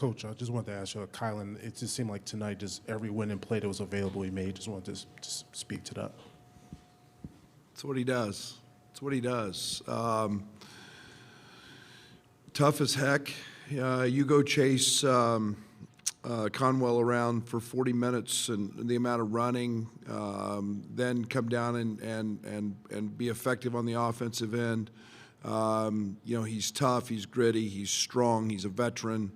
Coach, I just wanted to ask you, Kylan, it just seemed like tonight, just every winning play that was available he made. Just wanted to just speak to that. That's what he does. That's what he does. Tough as heck. You go chase Conwell around for 40 minutes and the amount of running, then come down and be effective on the offensive end. He's tough, he's gritty, he's strong, he's a veteran.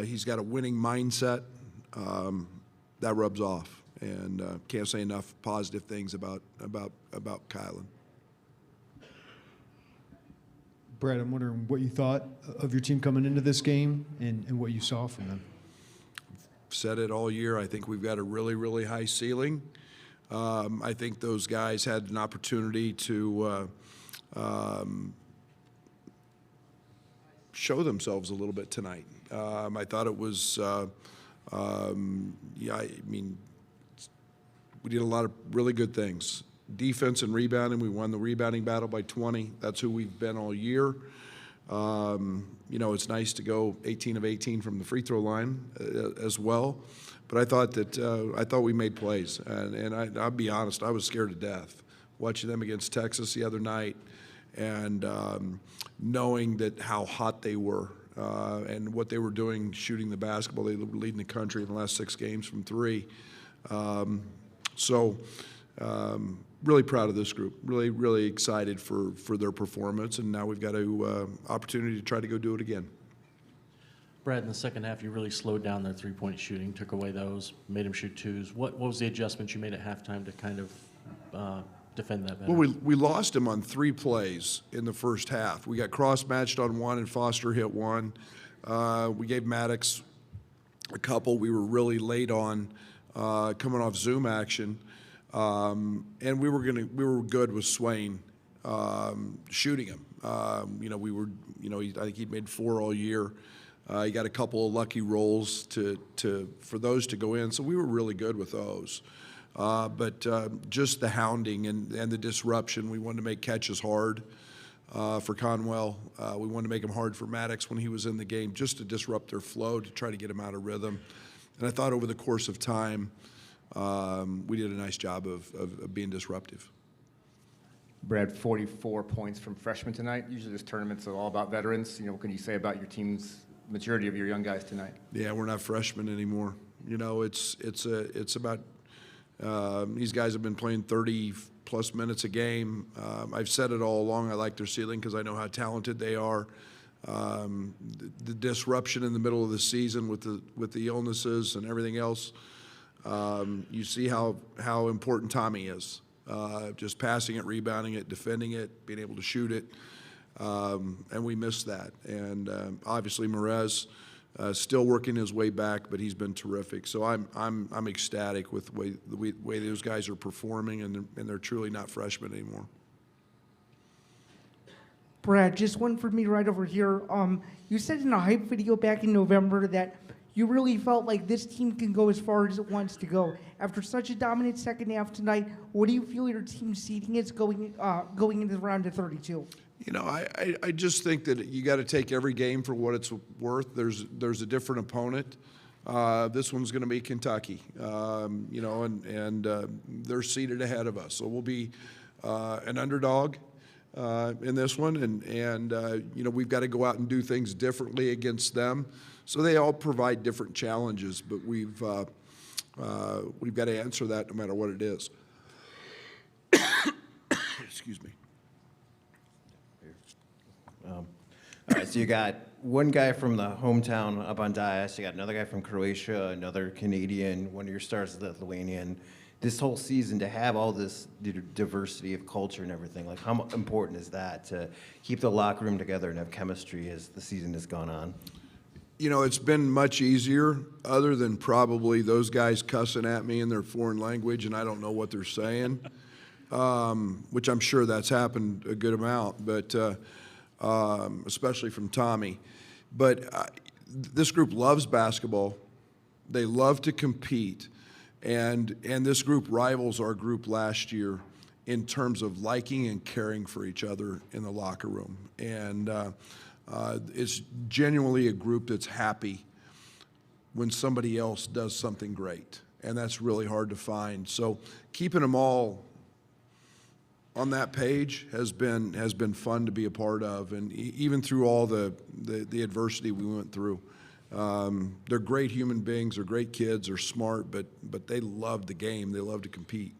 He's got a winning mindset. That rubs off, and can't say enough positive things about Kylan. Brad, I'm wondering what you thought of your team coming into this game and what you saw from them. I've said it all year. I think we've got a really, really high ceiling. I think those guys had an opportunity to show themselves a little bit tonight. I thought it was, we did a lot of really good things. Defense and rebounding, we won the rebounding battle by 20. That's who we've been all year. It's nice to go 18 of 18 from the free throw line as well. But I thought we made plays, and I'll be honest, I was scared to death watching them against Texas the other night, and knowing that how hot they were and what they were doing shooting the basketball. They were leading the country in the last 6 games from 3. Really proud of this group. Really, really excited for their performance, and now we've got an opportunity to try to go do it again. Brad, in the second half, you really slowed down their three-point shooting, took away those, made them shoot twos. What was the adjustment you made at halftime to kind of defend that better? Well, we lost him on 3 plays in the first half. We got cross-matched on 1, and Foster hit 1. We gave Maddox a couple. We were really late on coming off Zoom action. And we were good with Swain shooting him. I think he'd made 4 all year. He got a couple of lucky rolls for those to go in, so we were really good with those. But just the hounding and the disruption, we wanted to make catches hard for Conwell. We wanted to make them hard for Maddox when he was in the game, just to disrupt their flow, to try to get him out of rhythm. And I thought over the course of time, we did a nice job of being disruptive. Brad, 44 points from freshmen tonight. Usually this tournament's all about veterans. What can you say about your team's maturity of your young guys tonight? Yeah, we're not freshmen anymore. It's about these guys have been playing 30-plus minutes a game. I've said it all along. I like their ceiling because I know how talented they are. The disruption in the middle of the season with the illnesses and everything else. You see how important Tommy is. Just passing it, rebounding it, defending it, being able to shoot it, and we missed that. And obviously, Merez still working his way back, but he's been terrific. So I'm ecstatic with the way those guys are performing, and they're truly not freshmen anymore. Brad, just one for me right over here. You said in a hype video back in November that you really felt like this team can go as far as it wants to go. After such a dominant second half tonight, what do you feel your team's seeding is going into the round of 32? I just think that you got to take every game for what it's worth. There's a different opponent. This one's going to be Kentucky, and they're seated ahead of us. So we'll be an underdog in this one, and we've got to go out and do things differently against them. So they all provide different challenges, but we've got to answer that no matter what it is. Excuse me. All right, so you got one guy from the hometown up on dais, you got another guy from Croatia, another Canadian, one of your stars is Lithuanian. This whole season, to have all this diversity of culture and everything, like how important is that to keep the locker room together and have chemistry as the season has gone on? It's been much easier, other than probably those guys cussing at me in their foreign language and I don't know what they're saying, which I'm sure that's happened a good amount, but especially from Tommy. But this group loves basketball. They love to compete. And this group rivals our group last year in terms of liking and caring for each other in the locker room. And it's genuinely a group that's happy when somebody else does something great, and that's really hard to find. So keeping them all on that page has been fun to be a part of, and even through all the adversity we went through. They're great human beings, they're great kids, they're smart, but they love the game, they love to compete.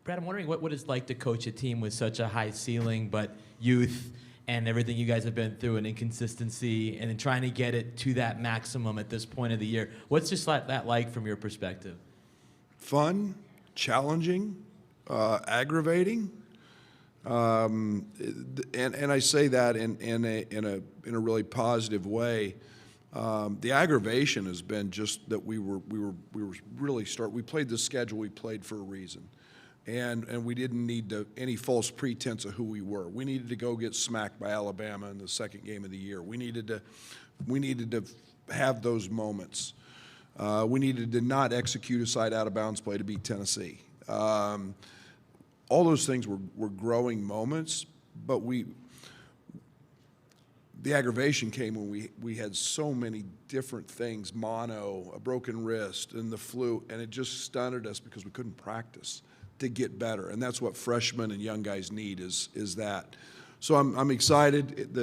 Brad, I'm wondering what it's like to coach a team with such a high ceiling, but youth and everything you guys have been through and inconsistency, and then trying to get it to that maximum at this point of the year. What's just that like from your perspective? Fun, challenging, aggravating, and I say that in a really positive way. The aggravation has been just that we played the schedule we played for a reason. And we didn't need any false pretense of who we were. We needed to go get smacked by Alabama in the second game of the year. We needed to have those moments. We needed to not execute a side out of bounds play to beat Tennessee. All those things were growing moments, but the aggravation came when we had so many different things, mono, a broken wrist, and the flu, and it just stunted us because we couldn't practice to get better, and that's what freshmen and young guys need is that. So I'm excited.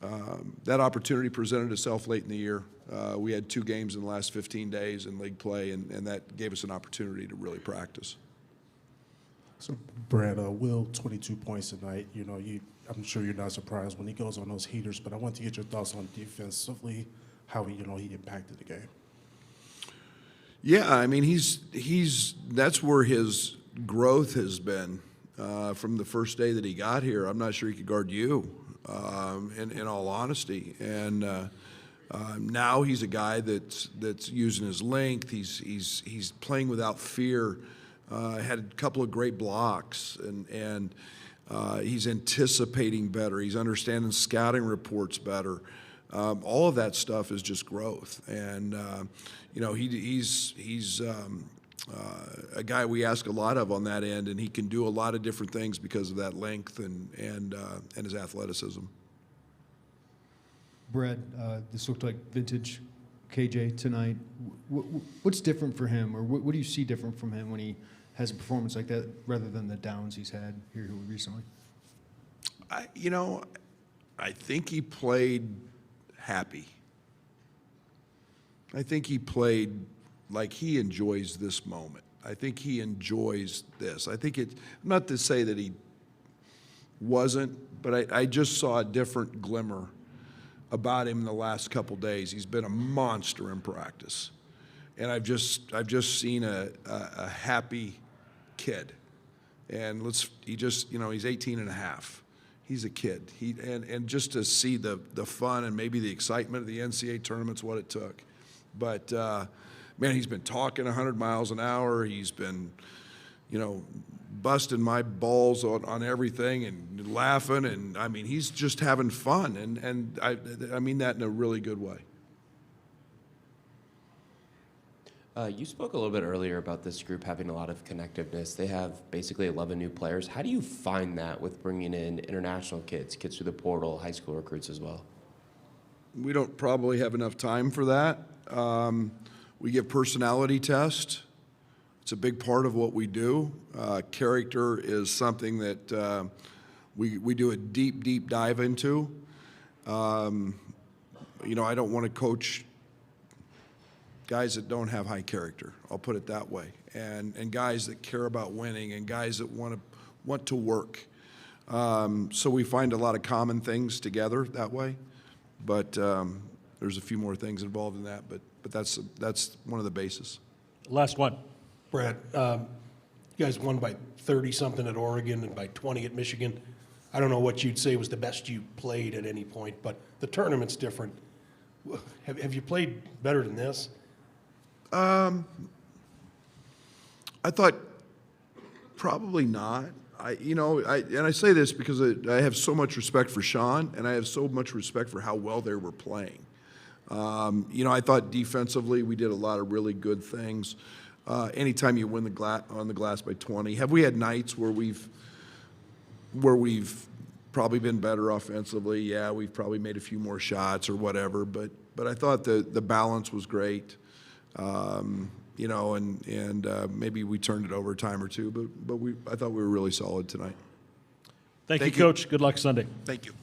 That opportunity presented itself late in the year. We had 2 games in the last 15 days in league play, and that gave us an opportunity to really practice. So, Brad, Will, 22 points tonight. You know, I'm sure you're not surprised when he goes on those heaters, but I want to get your thoughts on defensively, how he impacted the game. Yeah, I mean, that's where his growth has been from the first day that he got here. I'm not sure he could guard you, in all honesty. And now he's a guy that's using his length. He's playing without fear. Had a couple of great blocks, and he's anticipating better. He's understanding scouting reports better. All of that stuff is just growth, and he's a guy we ask a lot of on that end, and he can do a lot of different things because of that length and his athleticism. Brad, this looked like vintage KJ tonight. What's different for him, or what do you see different from him when he has a performance like that rather than the downs he's had here recently? I think he played happy. I think he played like he enjoys this moment. I think he enjoys this. I think not to say that he wasn't, but I just saw a different glimmer about him in the last couple days. He's been a monster in practice. And I've just seen a happy kid. And he's 18 and a half. He's a kid. And just to see the fun and maybe the excitement of the NCAA tournament's what it took. But, man, he's been talking 100 miles an hour. He's been, busting my balls on everything and laughing. And, I mean, he's just having fun. And I mean that in a really good way. You spoke a little bit earlier about this group having a lot of connectiveness. They have basically 11 new players. How do you find that with bringing in international kids through the portal, high school recruits as well? We don't probably have enough time for that. We give personality tests. It's a big part of what we do. Character is something that we do a deep dive into. I don't want to coach guys that don't have high character. I'll put it that way. And guys that care about winning and guys that want to work. So we find a lot of common things together that way. But there's a few more things involved in that. But that's one of the bases. Last one. Brad, you guys won by 30-something at Oregon and by 20 at Michigan. I don't know what you'd say was the best you played at any point, but the tournament's different. Have you played better than this? I thought probably not. I say this because I have so much respect for Sean, and I have so much respect for how well they were playing. I thought defensively we did a lot of really good things. Anytime you win on the glass by 20, have we had nights where we've probably been better offensively. Yeah, we've probably made a few more shots or whatever, but I thought the balance was great. You know, and maybe we turned it over a time or two, but I thought we were really solid tonight. Thank you, Coach. Good luck Sunday. Thank you.